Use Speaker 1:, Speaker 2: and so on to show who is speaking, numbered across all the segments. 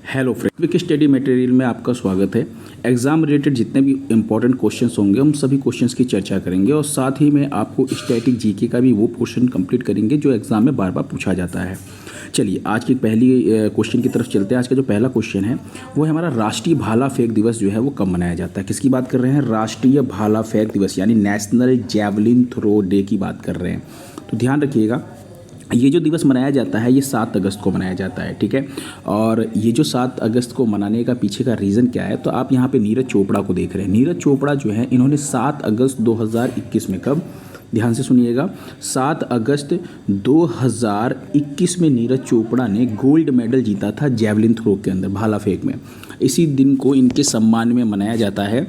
Speaker 1: Hello friend, quick study material में आपका स्वागत है। एग्जाम रिलेटेड जितने भी इंपॉर्टेंट क्वेश्चंस होंगे हम सभी क्वेश्चंस की चर्चा करेंगे और साथ ही में आपको स्टैटिक जीके का भी वो पोर्शन कंप्लीट करेंगे जो एग्जाम में बार बार पूछा जाता है। चलिए आज की पहली क्वेश्चन की तरफ चलते हैं। आज का जो पहला क्वेश्चन है वो है हमारा राष्ट्रीय भाला फेंक दिवस जो है वो कब मनाया जाता है। किसकी बात कर रहे हैं? राष्ट्रीय भाला फेंक दिवस यानी नेशनल जैवलिन थ्रो डे की बात कर रहे हैं। तो ध्यान रखिएगा, ये जो दिवस मनाया जाता है ये 7 अगस्त को मनाया जाता है, ठीक है। और ये जो 7 अगस्त को मनाने का पीछे का रीज़न क्या है, तो आप यहाँ पे नीरज चोपड़ा को देख रहे हैं। नीरज चोपड़ा जो है इन्होंने 7 अगस्त 2021 में, कब, ध्यान से सुनिएगा, 7 अगस्त 2021 में नीरज चोपड़ा ने गोल्ड मेडल जीता था जैवलिन थ्रो के अंदर, भाला फेंक में। इसी दिन को इनके सम्मान में मनाया जाता है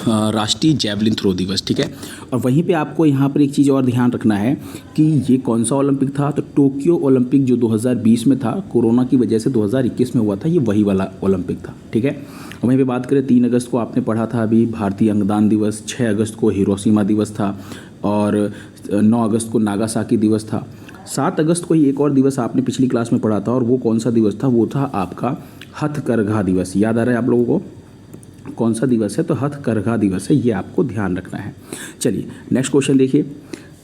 Speaker 1: राष्ट्रीय जैवलिन थ्रो दिवस, ठीक है। और वहीं पे आपको यहाँ पर एक चीज़ और ध्यान रखना है कि ये कौन सा ओलंपिक था, तो टोक्यो ओलंपिक जो 2020 में था, कोरोना की वजह से 2021 में हुआ था, ये वही वाला ओलंपिक था, ठीक है। वहीं पे बात करें 3 अगस्त को आपने पढ़ा था अभी भारतीय अंगदान दिवस, 6 अगस्त को हिरोशिमा दिवस था और 9 अगस्त को नागासाकी दिवस था। 7 अगस्त को ही एक और दिवस आपने पिछली क्लास में पढ़ा था और वो कौन सा दिवस था, वो था आपका हथकरघा दिवस। याद आ रहा है आप लोगों को कौन सा दिवस है? तो हथकरघा दिवस है, ये आपको ध्यान रखना है। चलिए नेक्स्ट क्वेश्चन देखिए।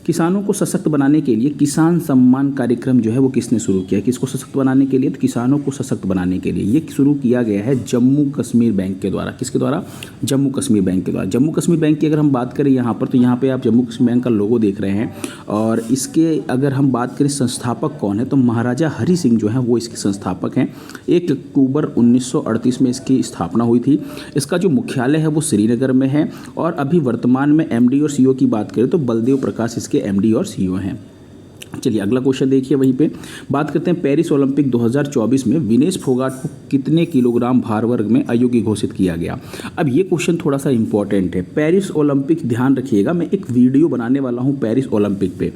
Speaker 1: किसानों को सशक्त बनाने के लिए किसान सम्मान कार्यक्रम जो है वो किसने शुरू किया? किसको सशक्त बनाने के लिए? तो किसानों को सशक्त बनाने के लिए ये शुरू किया गया है जम्मू कश्मीर बैंक के द्वारा। किसके द्वारा? जम्मू कश्मीर बैंक के द्वारा। जम्मू कश्मीर बैंक की अगर हम बात करें यहाँ पर, तो यहाँ पे आप जम्मू कश्मीर बैंक का लोगो देख रहे हैं और इसके अगर हम बात करें संस्थापक कौन है, तो महाराजा हरि सिंह जो है वो इसके संस्थापक हैं। 1 अक्टूबर 1938 में इसकी स्थापना हुई थी। इसका जो मुख्यालय है वो श्रीनगर में है और अभी वर्तमान में एमडी और सीईओ की बात करें तो बलदेव प्रकाश इसके एमडी और सीईओ हैं। चलिए अगला क्वेश्चन देखिए। वहीं पे बात करते हैं पेरिस ओलंपिक 2024 में विनेश फोगाट को कितने किलोग्राम भार वर्ग में अयोग्य घोषित किया गया? अब ये क्वेश्चन थोड़ा सा इंपॉर्टेंट है। पेरिस ओलंपिक, ध्यान रखिएगा, मैं एक वीडियो बनाने वाला हूँ पेरिस ओलंपिक पे।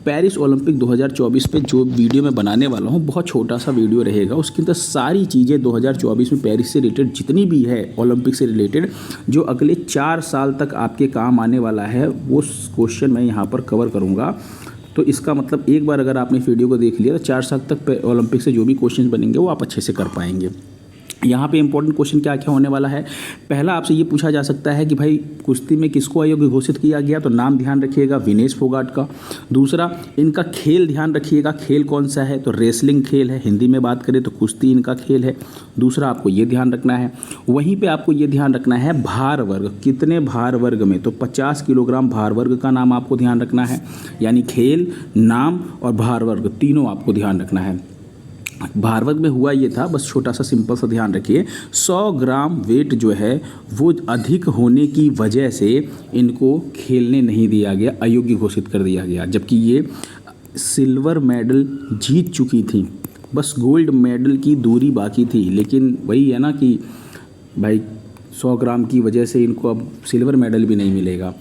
Speaker 1: पेरिस ओलंपिक 2024 पे जो वीडियो मैं बनाने वाला हूँ बहुत छोटा सा वीडियो रहेगा, उसके अंदर सारी चीज़ें 2024 में पेरिस से रिलेटेड जितनी भी है ओलंपिक से रिलेटेड जो अगले 4 साल तक आपके काम आने वाला है वो क्वेश्चन मैं यहाँ पर कवर करूँगा। तो इसका मतलब एक बार अगर आपने वीडियो को देख लिया तो 4 साल तक ओलंपिक से जो भी क्वेश्चन बनेंगे वो आप अच्छे से कर पाएंगे। यहाँ पे इंपॉर्टेंट क्वेश्चन क्या क्या होने वाला है? पहला आपसे ये पूछा जा सकता है कि भाई कुश्ती में किसको अयोग्य घोषित किया गया, तो नाम ध्यान रखिएगा विनेश फोगाट का। दूसरा, इनका खेल ध्यान रखिएगा, खेल कौन सा है, तो रेसलिंग खेल है, हिंदी में बात करें तो कुश्ती इनका खेल है। दूसरा आपको ये ध्यान रखना है। वहीं पे आपको ये ध्यान रखना है भार वर्ग, कितने भार वर्ग में, तो 50 किलोग्राम भार वर्ग का नाम आपको ध्यान रखना है। यानी खेल, नाम और भार वर्ग तीनों आपको ध्यान रखना है। भार वर्ग में हुआ ये था, बस छोटा सा सिंपल सा ध्यान रखिए, 100 ग्राम वेट जो है वो अधिक होने की वजह से इनको खेलने नहीं दिया गया, अयोग्य घोषित कर दिया गया। जबकि ये सिल्वर मेडल जीत चुकी थी, बस गोल्ड मेडल की दूरी बाकी थी। लेकिन वही है ना कि भाई 100 ग्राम की वजह से इनको अब सिल्वर मेडल भी नहीं मिलेगा।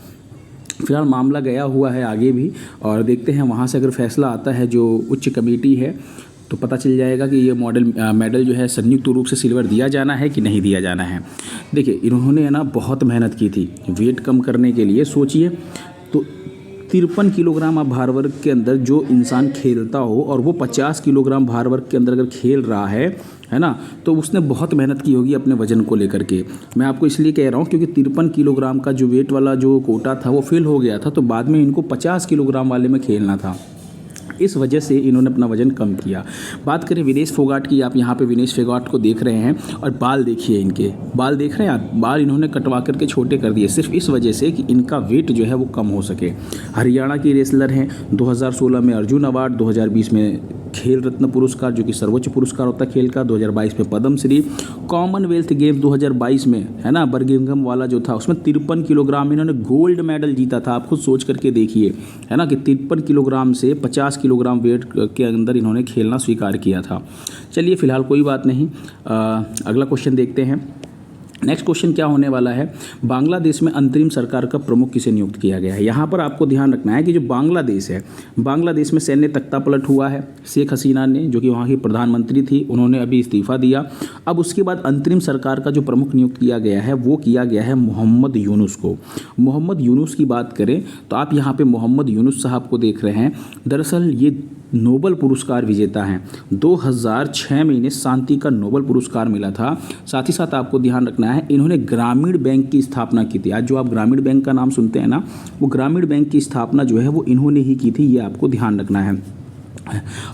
Speaker 1: फिलहाल मामला गया हुआ है आगे भी और देखते हैं वहाँ से अगर फैसला आता है जो उच्च कमेटी है तो पता चल जाएगा कि ये मेडल जो है संयुक्त रूप से सिल्वर दिया जाना है कि नहीं दिया जाना है। देखिए इन्होंने है ना बहुत मेहनत की थी वेट कम करने के लिए। सोचिए तो 53 किलोग्राम आप भार वर्ग के अंदर जो इंसान खेलता हो और वो 50 किलोग्राम भार वर्ग के अंदर अगर खेल रहा है ना, तो उसने बहुत मेहनत की होगी अपने वजन को लेकर के। मैं आपको इसलिए कह रहा हूँ क्योंकि 53 किलोग्राम का जो वेट वाला जो कोटा था वो फेल हो गया था, तो बाद में इनको 50 किलोग्राम वाले में खेलना था, इस वजह से इन्होंने अपना वजन कम किया। बात करें विनेश फोगाट की, आप यहाँ पे विनेश फोगाट को देख रहे हैं और बाल देखिए, इनके बाल देख रहे हैं आप, बाल इन्होंने कटवा करके छोटे कर दिए सिर्फ इस वजह से कि इनका वेट जो है वो कम हो सके। हरियाणा की रेसलर हैं, 2016 में अर्जुन अवार्ड, 2020 में खेल रत्न पुरस्कार जो कि सर्वोच्च पुरस्कार होता है खेल का, 2022 में पद्म श्री, कॉमनवेल्थ गेम्स 2022 में है ना बर्मिंघम वाला जो था उसमें 53 किलोग्राम इन्होंने गोल्ड मेडल जीता था। आप खुद सोच करके देखिए है ना कि 53 किलोग्राम से 50 किलोग्राम वेट के अंदर इन्होंने खेलना स्वीकार किया था। चलिए फिलहाल कोई बात नहीं, अगला क्वेश्चन देखते हैं। नेक्स्ट क्वेश्चन क्या होने वाला है? बांग्लादेश में अंतरिम सरकार का प्रमुख किसे नियुक्त किया गया है? यहाँ पर आपको ध्यान रखना है कि जो बांग्लादेश है, बांग्लादेश में सैन्य तख्ता पलट हुआ है। शेख हसीना ने, जो कि वहाँ की प्रधानमंत्री थी, उन्होंने अभी इस्तीफा दिया। अब उसके बाद अंतरिम सरकार का जो प्रमुख नियुक्त किया गया है वो किया गया है मोहम्मद यूनुस को। मोहम्मद यूनुस की बात करें तो आप यहाँ पे मोहम्मद यूनुस साहब को देख रहे हैं। दरअसल ये नोबेल पुरस्कार विजेता हैं। 2006 में इन्हें शांति का नोबेल पुरस्कार मिला था। साथ ही साथ आपको ध्यान रखना है, इन्होंने ग्रामीण बैंक की स्थापना की थी। आज जो आप ग्रामीण बैंक का नाम सुनते हैं ना, वो ग्रामीण बैंक की स्थापना जो है वो इन्होंने ही की थी, ये आपको ध्यान रखना है।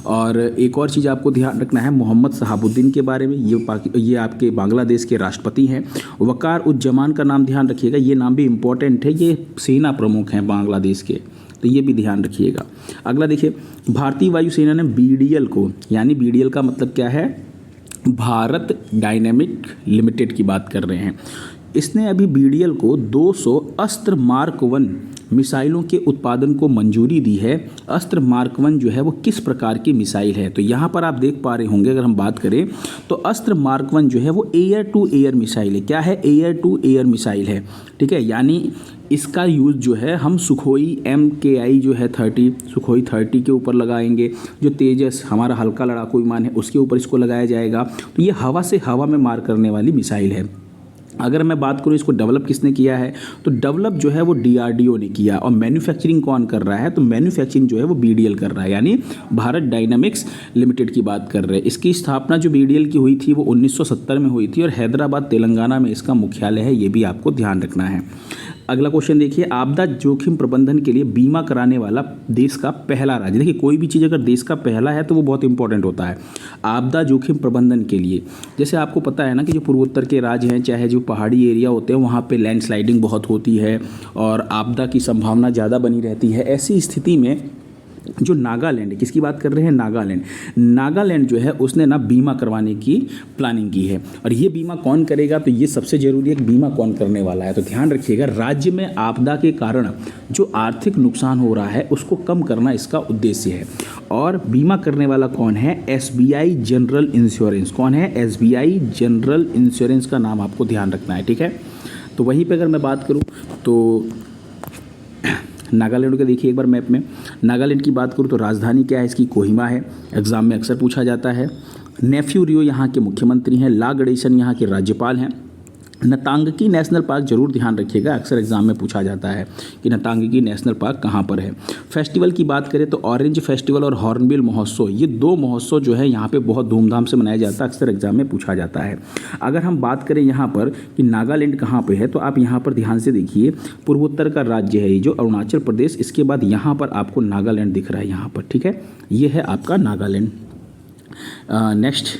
Speaker 1: और एक और चीज़ आपको ध्यान रखना है मोहम्मद शहाबुद्दीन के बारे में। ये आपके बांग्लादेश के राष्ट्रपति हैं। वकार उज्जमान का नाम ध्यान रखिएगा, ये नाम भी इम्पोर्टेंट है, ये सेना प्रमुख हैं बांग्लादेश के, तो ये भी ध्यान रखिएगा। अगला देखिए, भारतीय वायुसेना ने BDL को, यानी BDL का मतलब क्या है, भारत डायनेमिक लिमिटेड की बात कर रहे हैं, इसने अभी BDL को 200 अस्त्र मार्क 1 मिसाइलों के उत्पादन को मंजूरी दी है। अस्त्र मार्क 1 जो है वो किस प्रकार की मिसाइल है, तो यहाँ पर आप देख पा रहे होंगे, अगर हम बात करें तो अस्त्र मार्क 1 जो है वो एयर टू एयर मिसाइल है। क्या है, एयर टू एयर मिसाइल है, ठीक है। यानी इसका यूज़ जो है हम सुखोई MKI जो है 30, सुखोई 30 के ऊपर लगाएंगे। जो तेजस हमारा हल्का लड़ाकू विमान है उसके ऊपर इसको लगाया जाएगा। तो ये हवा से हवा में मार करने वाली मिसाइल है। अगर मैं बात करूँ इसको डेवलप किसने किया है, तो डेवलप जो है वो DRDO ने किया। और मैन्युफैक्चरिंग कौन कर रहा है, तो मैन्युफैक्चरिंग जो है वो BDL कर रहा है, यानी भारत डायनामिक्स लिमिटेड की बात कर रहे हैं। इसकी स्थापना जो BDL की हुई थी वो 1970 में हुई थी और हैदराबाद तेलंगाना में इसका मुख्यालय है, ये भी आपको ध्यान रखना है। अगला क्वेश्चन देखिए, आपदा जोखिम प्रबंधन के लिए बीमा कराने वाला देश का पहला राज्य। देखिए कोई भी चीज़ अगर देश का पहला है तो वो बहुत इंपॉर्टेंट होता है। आपदा जोखिम प्रबंधन के लिए, जैसे आपको पता है ना कि जो पूर्वोत्तर के राज्य हैं, चाहे जो पहाड़ी एरिया होते हैं, वहाँ पे लैंडस्लाइडिंग बहुत होती है और आपदा की संभावना ज़्यादा बनी रहती है। ऐसी स्थिति में जो नागालैंड है, किसकी बात कर रहे हैं, नागालैंड जो है उसने ना बीमा करवाने की प्लानिंग की है। और ये बीमा कौन करेगा, तो ये सबसे ज़रूरी है कि बीमा कौन करने वाला है। तो ध्यान रखिएगा, राज्य में आपदा के कारण जो आर्थिक नुकसान हो रहा है उसको कम करना इसका उद्देश्य है। और बीमा करने वाला कौन है, SBI जनरल इंश्योरेंस। कौन है, SBI जनरल इंश्योरेंस का नाम आपको ध्यान रखना है, ठीक है। तो वहीं पर अगर मैं बात करूँ तो नागालैंड का देखिए एक बार मैप में, नागालैंड की बात करूँ तो राजधानी क्या है इसकी, कोहिमा है। एग्जाम में अक्सर पूछा जाता है। नेफ्यू रियो यहाँ के मुख्यमंत्री हैं। ला गणेशन यहाँ के राज्यपाल हैं। नतांगकी नेशनल पार्क जरूर ध्यान रखिएगा, अक्सर एग्जाम में पूछा जाता है कि नतांगकी नेशनल पार्क कहाँ पर है। फेस्टिवल की बात करें तो ऑरेंज फेस्टिवल और हॉर्नबिल महोत्सव, ये 2 महोत्सव जो है यहाँ पे बहुत धूमधाम से मनाया जाता है, अक्सर एग्जाम में पूछा जाता है। अगर हम बात करें यहाँ पर कि नागालैंड कहाँ पर है, तो आप यहाँ पर ध्यान से देखिए, पूर्वोत्तर का राज्य है ये जो अरुणाचल प्रदेश, इसके बाद यहाँ पर आपको नागालैंड दिख रहा है यहाँ पर, ठीक है। ये है आपका नागालैंड। नेक्स्ट,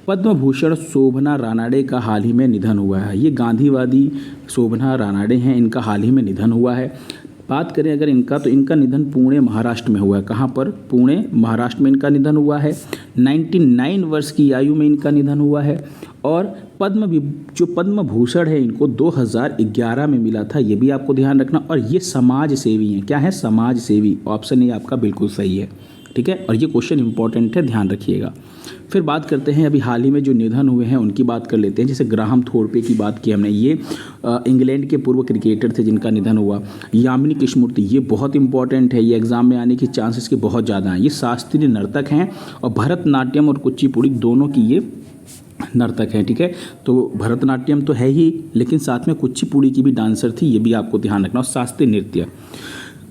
Speaker 1: पद्म भूषण शोभना रानाडे का हाल ही में निधन हुआ है। ये गांधीवादी शोभना रानाडे हैं, इनका हाल ही में निधन हुआ है। बात करें अगर इनका, तो इनका निधन पुणे महाराष्ट्र में हुआ है। कहाँ पर, पुणे महाराष्ट्र में इनका निधन हुआ है। 99 वर्ष की आयु में इनका निधन हुआ है। और पद्म भूषण है इनको 2011 में मिला था, ये भी आपको ध्यान रखना। और ये समाज सेवी हैं। क्या है, समाज सेवी। ऑप्शन ए आपका बिल्कुल सही है, ठीक है। और ये क्वेश्चन इंपॉर्टेंट है, ध्यान रखिएगा। फिर बात करते हैं अभी हाल ही में जो निधन हुए हैं उनकी बात कर लेते हैं। जैसे ग्राहम थोरपे की बात की हमने, ये इंग्लैंड के पूर्व क्रिकेटर थे जिनका निधन हुआ। यामिनी कृष्णमूर्ति, ये बहुत इंपॉर्टेंट है, ये एग्जाम में आने के चांसेस के बहुत ज़्यादा हैं। ये शास्त्रीय नर्तक हैं और भरतनाट्यम और कुचिपुड़ी दोनों की ये नर्तक हैं, ठीक है। तो भरतनाट्यम तो है ही, लेकिन साथ में कुचिपुड़ी की भी डांसर थी, ये भी आपको ध्यान रखना। और शास्त्रीय नृत्य,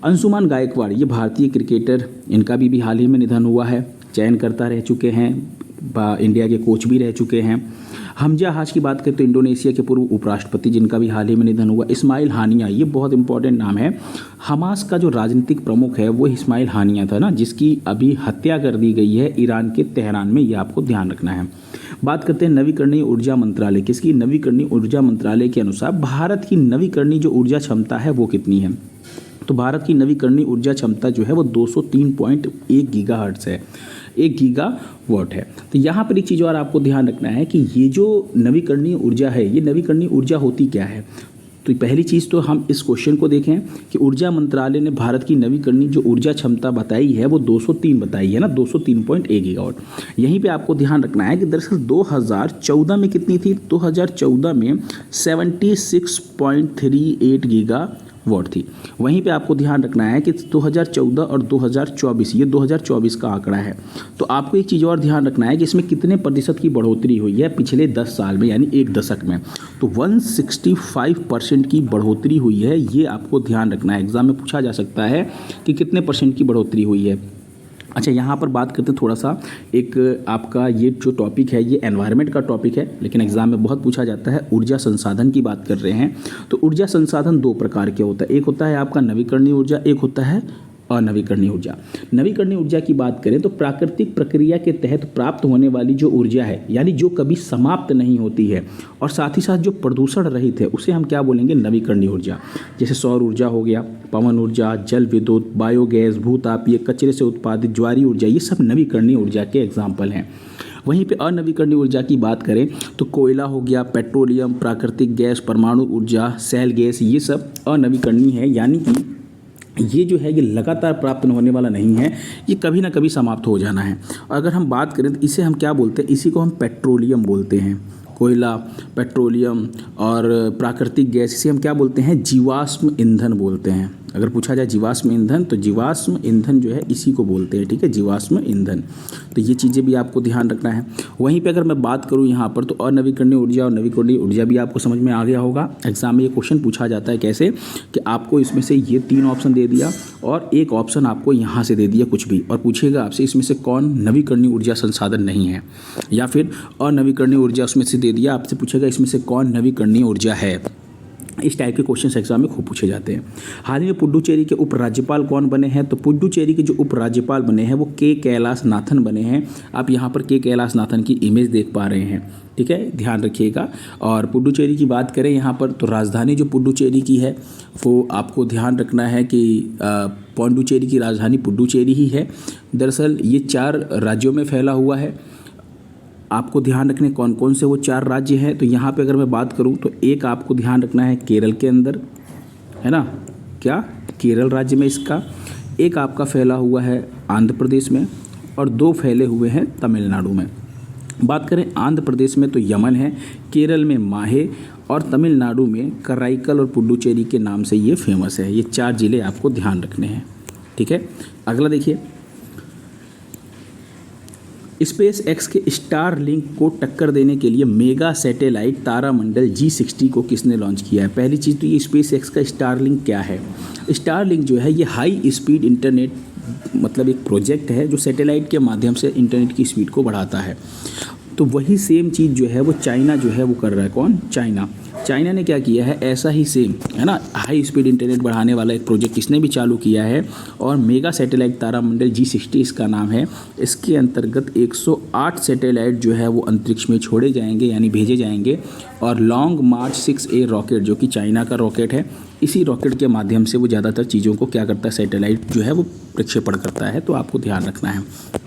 Speaker 1: अंशुमान गायकवाड़, ये भारतीय क्रिकेटर, इनका भी हाल ही में निधन हुआ है। चयनकर्ता रह चुके हैं, इंडिया के कोच भी रह चुके हैं। हमजा हाज की बात करें तो इंडोनेशिया के पूर्व उपराष्ट्रपति, जिनका भी हाल ही में निधन हुआ। इस्माइल हानिया, ये बहुत इंपॉर्टेंट नाम है। हमास का जो राजनीतिक प्रमुख है वो इस्माइल हानिया था ना, जिसकी अभी हत्या कर दी गई है ईरान के तेहरान में, ये आपको ध्यान रखना है। बात करते हैं नवीकरणीय ऊर्जा मंत्रालय, किसकी, नवीकरणीय ऊर्जा मंत्रालय के अनुसार भारत की नवीकरणीय जो ऊर्जा क्षमता है वो कितनी है, तो भारत की नवीकरणीय ऊर्जा क्षमता जो है वो 203.1 गीगाहर्ट्ज़ है, 1 गीगावाट है। तो यहाँ पर एक चीज़ और आपको ध्यान रखना है कि ये जो नवीकरणीय ऊर्जा है, ये नवीकरणीय ऊर्जा होती क्या है। तो पहली चीज़ तो हम इस क्वेश्चन को देखें कि ऊर्जा मंत्रालय ने भारत की नवीकरणीय जो ऊर्जा क्षमता बताई है वो 203 बताई है ना, 203.1 गीगावाट। यहीं पे आपको ध्यान रखना है कि दरअसल 2014 में कितनी थी, 2014 में 76.38 वॉट थी। वहीं पे आपको ध्यान रखना है कि 2014 और 2024, ये 2024 का आंकड़ा है। तो आपको एक चीज़ और ध्यान रखना है कि इसमें कितने प्रतिशत की बढ़ोतरी हुई है पिछले 10 साल में, यानी एक दशक में। तो 165% की बढ़ोतरी हुई है, ये आपको ध्यान रखना है। एग्जाम में पूछा जा सकता है कि कितने % की बढ़ोतरी हुई है। अच्छा, यहाँ पर बात करते हैं थोड़ा सा, एक आपका ये जो टॉपिक है ये एनवायरनमेंट का टॉपिक है, लेकिन एग्जाम में बहुत पूछा जाता है। ऊर्जा संसाधन की बात कर रहे हैं, तो ऊर्जा संसाधन दो प्रकार के होता है। एक होता है आपका नवीकरणीय ऊर्जा, एक होता है अनवीकरणीय ऊर्जा। नवीकरणीय ऊर्जा की बात करें तो प्राकृतिक प्रक्रिया के तहत प्राप्त होने वाली जो ऊर्जा है, यानी जो कभी समाप्त नहीं होती है, और साथ ही साथ जो प्रदूषण रहित है, उसे हम क्या बोलेंगे? नवीकरणीय ऊर्जा। जैसे सौर ऊर्जा हो गया, पवन ऊर्जा, जल विद्युत, बायोगैस, भूतापीय, कचरे से उत्पादित ज्वारीय ऊर्जा, ये सब नवीकरणीय ऊर्जा के एग्जाम्पल हैं। वहीं पे अनवीकरणीय ऊर्जा की बात करें तो कोयला हो गया, पेट्रोलियम, प्राकृतिक गैस, परमाणु ऊर्जा, सेल गैस, ये सब अनवीकरणीय है, यानी कि ये जो है ये लगातार प्राप्त होने वाला नहीं है, ये कभी ना कभी समाप्त हो जाना है। और अगर हम बात करें तो इसे हम क्या बोलते हैं? इसी को हम पेट्रोलियम बोलते हैं। कोयला, पेट्रोलियम और प्राकृतिक गैस, इसे हम क्या बोलते हैं? जीवाश्म ईंधन बोलते हैं। अगर पूछा जाए जीवाश्म ईंधन, तो जीवाश्म ईंधन जो है इसी को बोलते हैं, ठीक है, जीवाश्म ईंधन। तो ये चीज़ें भी आपको ध्यान रखना है। वहीं पे अगर मैं बात करूँ यहाँ पर, तो अनवीकरणीय ऊर्जा और नवीकरणीय ऊर्जा भी आपको समझ में आ गया होगा। एग्जाम में ये क्वेश्चन पूछा जाता है कैसे, कि आपको इसमें से ये 3 ऑप्शन दे दिया और एक ऑप्शन आपको यहाँ से दे दिया कुछ भी, और पूछेगा आपसे इसमें से कौन नवीकरणीय ऊर्जा संसाधन नहीं है, या फिर अनवीकरणीय ऊर्जा उसमें से दे दिया, आपसे पूछेगा इसमें से कौन नवीकरणीय ऊर्जा है। इस टाइप के क्वेश्चन एग्जाम में खूब पूछे जाते हैं। हाल ही में पुडुचेरी के उपराज्यपाल कौन बने हैं? तो पुडुचेरी के जो उपराज्यपाल बने हैं वो के कैलाशनाथन बने हैं। आप यहाँ पर के कैलाशनाथन की इमेज देख पा रहे हैं, ठीक है, ध्यान रखिएगा। और पुडुचेरी की बात करें यहाँ पर, तो राजधानी जो पुडुचेरी की है वो आपको ध्यान रखना है कि पौंडुचेरी की राजधानी पुडुचेरी ही है। दरअसल ये 4 राज्यों में फैला हुआ है। आपको ध्यान रखने कौन कौन से वो 4 राज्य हैं। तो यहाँ पे अगर मैं बात करूँ तो एक आपको ध्यान रखना है केरल के अंदर, है ना, क्या केरल राज्य में इसका, एक आपका फैला हुआ है आंध्र प्रदेश में, और 2 फैले हुए हैं तमिलनाडु में। बात करें आंध्र प्रदेश में तो यमन है, केरल में माहे, और तमिलनाडु में कराईकल और पुडुचेरी के नाम से ये फेमस है। ये 4 जिले आपको ध्यान रखने हैं, ठीक है। अगला देखिए, स्पेस एक्स के स्टार लिंक को टक्कर देने के लिए मेगा सैटेलाइट तारामंडल G60 को किसने लॉन्च किया है? पहली चीज़ तो ये स्पेस एक्स का स्टार लिंक क्या है? स्टार लिंक जो है ये हाई स्पीड इंटरनेट, मतलब एक प्रोजेक्ट है जो सैटेलाइट के माध्यम से इंटरनेट की स्पीड को बढ़ाता है। तो वही सेम चीज़ जो है वो चाइना जो है वो कर रहा है। कौन? चाइना ने क्या किया है, ऐसा ही सेम, है ना, हाई स्पीड इंटरनेट बढ़ाने वाला एक प्रोजेक्ट किसने भी चालू किया है, और मेगा सैटेलाइट तारामंडल G60 इसका नाम है। इसके अंतर्गत 108 सैटेलाइट जो है वो अंतरिक्ष में छोड़े जाएंगे, यानी भेजे जाएंगे। और लॉन्ग मार्च 6A रॉकेट, जो कि चाइना का रॉकेट है, इसी रॉकेट के माध्यम से वो ज़्यादातर चीज़ों को क्या करता है, सैटेलाइट जो है वो प्रक्षेपण करता है। तो आपको ध्यान रखना है।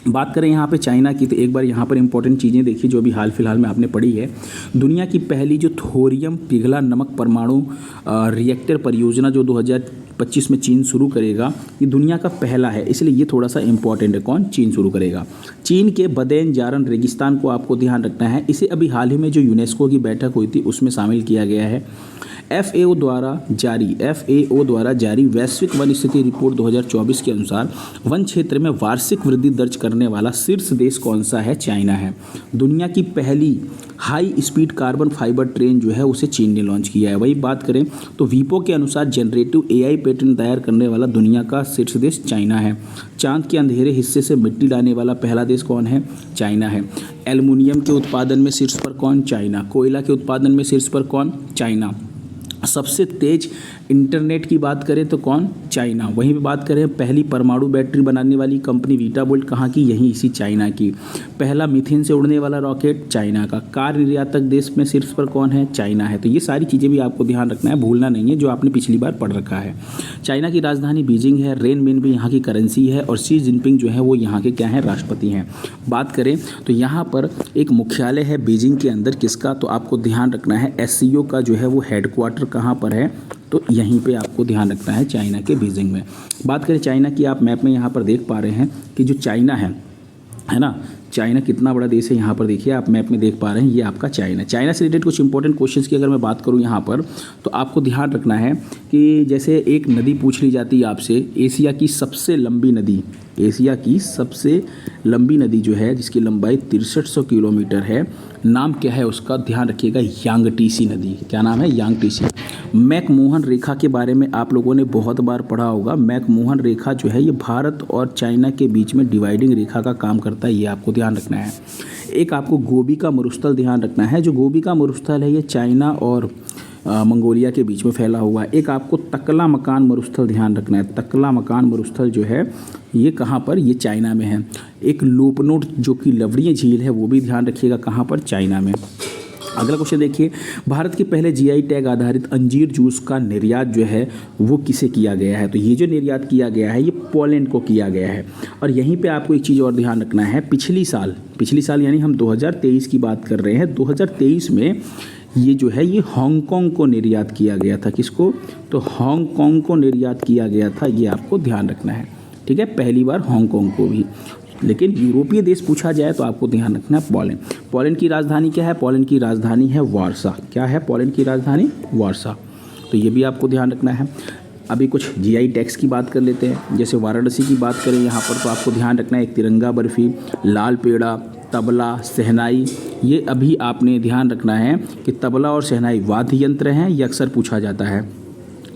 Speaker 1: बात करें यहाँ पे चाइना की, तो एक बार यहाँ पर इंपॉर्टेंट चीज़ें देखिए जो अभी हाल फिलहाल में आपने पढ़ी है। दुनिया की पहली जो थोरियम पिघला नमक परमाणु रिएक्टर परियोजना जो 2025 में चीन शुरू करेगा, ये दुनिया का पहला है, इसलिए ये थोड़ा सा इंपॉर्टेंट है। कौन? चीन शुरू करेगा। चीन के बदेन जारन रेगिस्तान को आपको ध्यान रखना है। इसे अभी हाल ही में जो यूनेस्को की बैठक हुई थी उसमें शामिल किया गया है। FAO द्वारा जारी वैश्विक वन स्थिति रिपोर्ट 2024 के अनुसार वन क्षेत्र में वार्षिक वृद्धि दर्ज करने वाला शीर्ष देश कौन सा है? चाइना है। दुनिया की पहली high speed carbon fibre train जो है उसे चीन ने लॉन्च किया है। वही बात करें तो वीपो के अनुसार जनरेटिव AI पेटेंट दायर करने वाला दुनिया का शीर्ष देश चाइना है। चांद के अंधेरे हिस्से से मिट्टी लाने वाला पहला देश कौन है? चाइना है। एल्युमिनियम के उत्पादन में शीर्ष पर कौन? चाइना। कोयला के उत्पादन में शीर्ष पर कौन? चाइना। सबसे तेज इंटरनेट की बात करें तो कौन? चाइना। वहीं पे बात करें पहली परमाणु बैटरी बनाने वाली कंपनी वीटाबोल्ट कहाँ की? यहीं इसी चाइना की। पहला मीथेन से उड़ने वाला रॉकेट चाइना का। कार निर्यातक देश में शीर्ष पर कौन है? चाइना है। तो ये सारी चीज़ें भी आपको ध्यान रखना है, भूलना नहीं है, जो आपने पिछली बार पढ़ रखा है। चाइना की राजधानी बीजिंग है। रेनमिन भी यहाँ की करेंसी है, और शी जिनपिंग जो है वो यहाँ के क्या है? राष्ट्रपति हैं। बात करें तो यहाँ पर एक मुख्यालय है बीजिंग के अंदर, किसका? तो आपको ध्यान रखना है SCO का जो है वो हेडक्वार्टर कहाँ पर है? तो यहीं पे आपको ध्यान रखना है, चाइना के बीजिंग में। बात करें चाइना की, आप मैप में यहाँ पर देख पा रहे हैं कि जो चाइना है है ना। चाइना कितना बड़ा देश है, यहाँ पर देखिए आप मैप में देख पा रहे हैं, ये आपका चाइना। चाइना से रिलेटेड कुछ इंपॉर्टेंट क्वेश्चंस की अगर मैं बात करूँ यहाँ पर, तो आपको ध्यान रखना है कि जैसे एक नदी पूछ ली जाती है आपसे, एशिया की सबसे लंबी नदी, एशिया की सबसे लंबी नदी जो है जिसकी लंबाई 6300 किलोमीटर है, नाम क्या है उसका, ध्यान रखिएगा, यांगटीसी नदी। क्या नाम है? यांगटीसी। मैकमोहन रेखा के बारे में आप लोगों ने बहुत बार पढ़ा होगा। मैकमोहन रेखा जो है ये भारत और चाइना के बीच में डिवाइडिंग रेखा का काम करता है, ये आपको ध्यान रखना है। एक आपको गोबी का मरुस्थल ध्यान रखना है, जो गोबी का मरुस्थल है ये चाइना और मंगोलिया के बीच में फैला हुआ है। एक आपको तकला मकान मरुस्थल ध्यान रखना है, तकला मकान मरुस्थल जो है ये कहाँ पर, ये चाइना में है। एक लोपनोट जो कि लवणीय झील है वो भी ध्यान रखिएगा, कहाँ पर, चाइना में। अगला क्वेश्चन देखिए, भारत के पहले जीआई टैग आधारित अंजीर जूस का निर्यात जो है वो किसे किया गया है? तो ये जो निर्यात किया गया है ये पोलैंड को किया गया है। और यहीं पे आपको एक चीज़ और ध्यान रखना है, पिछली साल यानी हम 2023 की बात कर रहे हैं, 2023 में ये जो है ये हांगकांग को निर्यात किया गया था। किसको? तो हांगकांग को निर्यात किया गया था, ये आपको ध्यान रखना है, ठीक है। पहली बार हांगकांग को भी, लेकिन यूरोपीय देश पूछा जाए तो आपको ध्यान रखना है पोलैंड। पोलैंड की राजधानी क्या है? पोलैंड की राजधानी है वारसा। क्या है पोलैंड की राजधानी? वारसा। तो ये भी आपको ध्यान रखना है। अभी कुछ जीआई टैग्स की बात कर लेते हैं। जैसे वाराणसी की बात करें यहाँ पर, तो आपको ध्यान रखना है एक तिरंगा बर्फ़ी, लाल पेड़ा, तबला, शहनाई। ये अभी आपने ध्यान रखना है कि तबला और शहनाई वाद्य यंत्र हैं, ये अक्सर पूछा जाता है।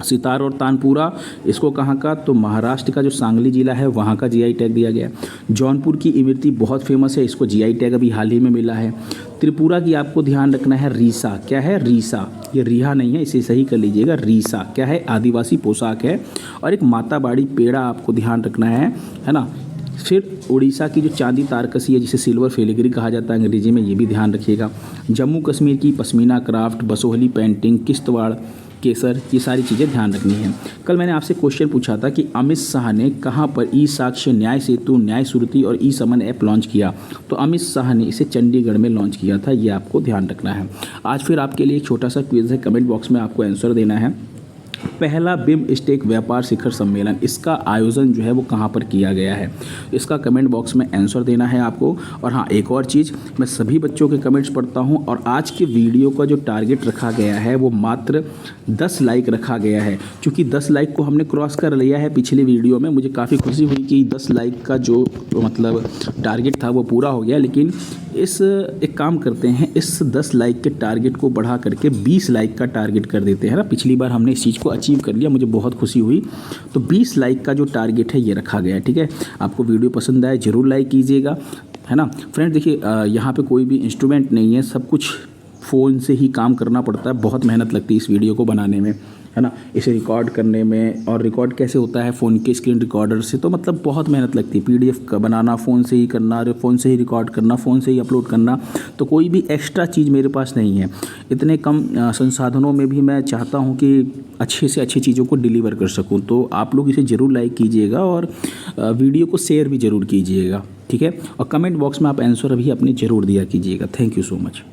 Speaker 1: सितार और तानपुरा, इसको कहाँ का? तो महाराष्ट्र का जो सांगली जिला है वहाँ का जीआई टैग दिया गया है। जौनपुर की इमरती बहुत फेमस है, इसको जीआई टैग अभी हाल ही में मिला है। त्रिपुरा की आपको ध्यान रखना है रीसा। क्या है? रीसा। ये रिहा नहीं है, इसे सही कर लीजिएगा, रीसा। क्या है? आदिवासी पोशाक है। और एक माताबाड़ी पेड़ा आपको ध्यान रखना है ना। फिर उड़ीसा की जो चांदी तारकसी है जिसे सिल्वर फिलिग्री कहा जाता है अंग्रेजी में, ये भी ध्यान रखिएगा। जम्मू कश्मीर की पश्मीना क्राफ्ट, बसोहली पेंटिंग, किश्तवाड़ केसर, ये सारी चीज़ें ध्यान रखनी है। कल मैंने आपसे क्वेश्चन पूछा था कि अमित शाह ने कहाँ पर ई साक्ष्य, न्याय सेतु, न्याय सुरति और ई समन ऐप लॉन्च किया? तो अमित शाह ने इसे चंडीगढ़ में लॉन्च किया था, ये आपको ध्यान रखना है। आज फिर आपके लिए एक छोटा सा क्विज है, कमेंट बॉक्स में आपको आंसर देना है। पहला बिम्स्टेक व्यापार शिखर सम्मेलन, इसका आयोजन जो है वो कहाँ पर किया गया है? इसका कमेंट बॉक्स में आंसर देना है आपको। और हाँ, एक और चीज़, मैं सभी बच्चों के कमेंट्स पढ़ता हूँ और आज के वीडियो का जो टारगेट रखा गया है वो मात्र 10 लाइक रखा गया है। क्योंकि 10 लाइक को हमने क्रॉस कर लिया है पिछले वीडियो में, मुझे काफ़ी खुशी हुई कि 10 लाइक का जो मतलब टारगेट था वो पूरा हो गया। लेकिन एक काम करते हैं, इस 10 लाइक के टारगेट को बढ़ा करके 20 लाइक का टारगेट कर देते हैं ना। पिछली बार हमने इस चीज़ को अचीव कर लिया, मुझे बहुत खुशी हुई। तो 20 लाइक का जो टारगेट है ये रखा गया है, ठीक है। आपको वीडियो पसंद आए ज़रूर लाइक कीजिएगा, है ना। फ्रेंड देखिए, यहाँ पे कोई भी इंस्ट्रूमेंट नहीं है, सब कुछ फ़ोन से ही काम करना पड़ता है। बहुत मेहनत लगती है इस वीडियो को बनाने में, है ना, इसे रिकॉर्ड करने में। और रिकॉर्ड कैसे होता है? फ़ोन के स्क्रीन रिकॉर्डर से। तो मतलब बहुत मेहनत लगती है। पीडीएफ का बनाना फ़ोन से ही करना, फ़ोन से ही रिकॉर्ड करना, फ़ोन से ही अपलोड करना। तो कोई भी एक्स्ट्रा चीज़ मेरे पास नहीं है। इतने कम संसाधनों में भी मैं चाहता हूँ कि अच्छे से अच्छी चीज़ों को डिलीवर कर सकूँ। तो आप लोग इसे ज़रूर लाइक कीजिएगा और वीडियो को शेयर भी ज़रूर कीजिएगा, ठीक है। और कमेंट बॉक्स में आप आंसर अभी अपने ज़रूर दिया कीजिएगा। Thank you so much.